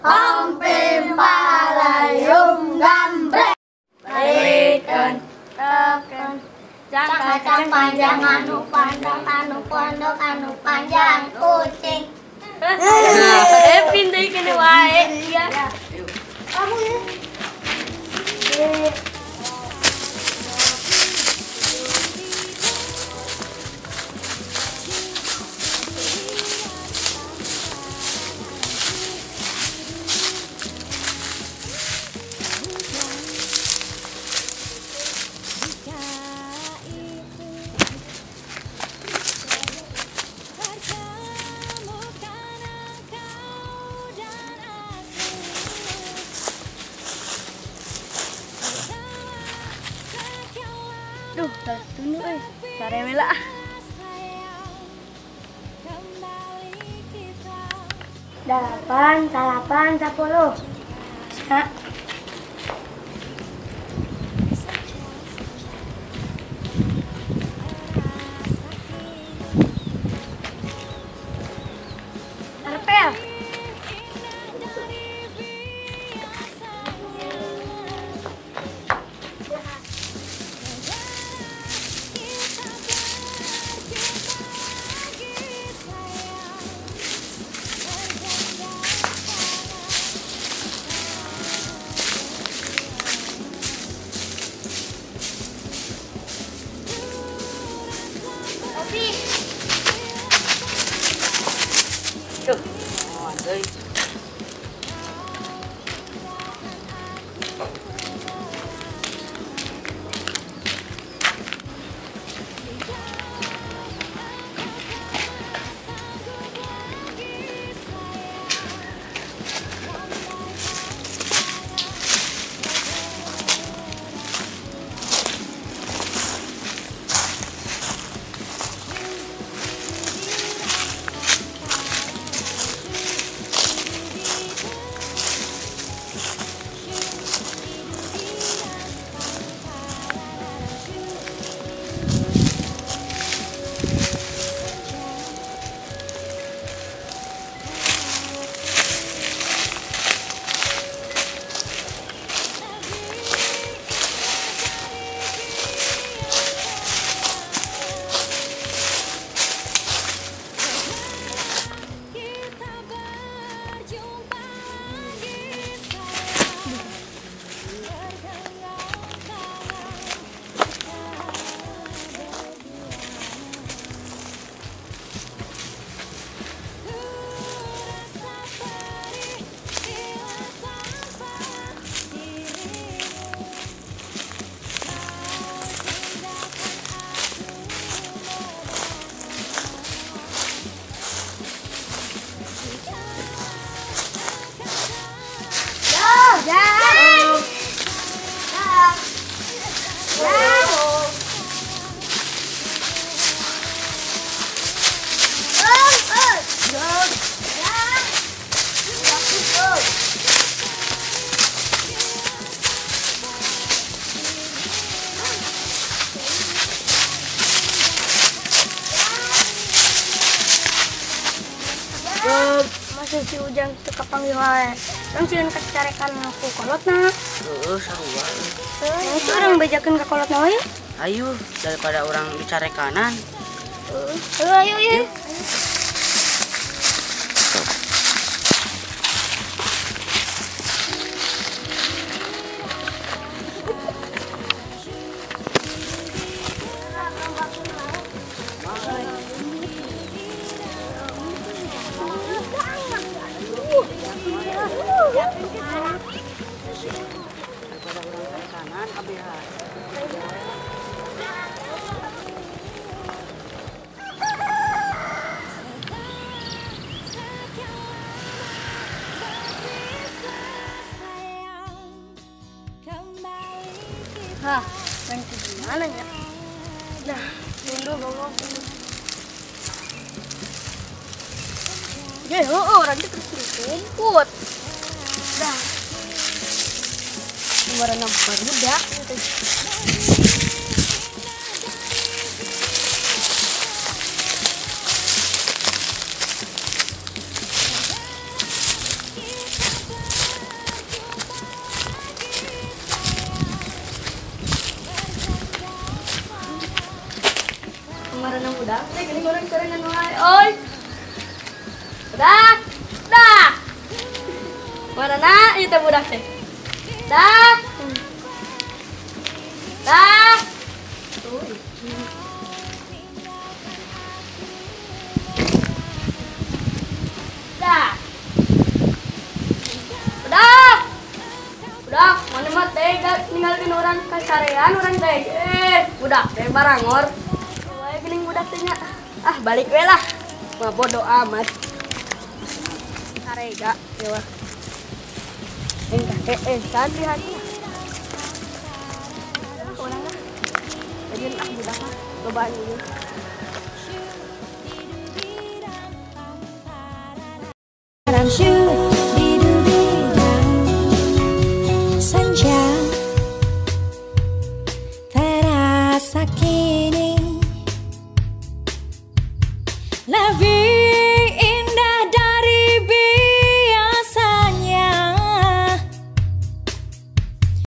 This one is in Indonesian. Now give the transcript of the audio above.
Hampim palayum gambreng. Balikan teken. Cakacang panjang anu pandang anu pondok anu panjang kucing. Pindah kene wae. Iya. Kamu ya. Duh, tunu saremela. Delapan, 10. Arpel. Tuh, guys. Masih si Ujang suka panggil wae. Kan sieun kacarekan aku kolotna. Sarua. Itu orang bejakeun ka kolotna wae. Ayo daripada orang bicara kanan. Ayo ya. Hah, nanti gimana ya? Nah, dulu ngomong. Ya, orang itu terus rumput. Dah. Kemarin nampak budak. teh gini goreng sorangan wae. Oi. Dah. Dah. Mana na ieu teh budak teh. Dah. Dah. Dah. Budak, mana mah teh ninggalkeun urang ka sarean urang teh. Budak teh barangor. Wae geuning budak teh nya. Ah, balik we lah. Mah bodo amat. Sarega, ya wah. Santai hati. Orang lah. Jadi budak mah lobaan ini. Senja terasa kini lebih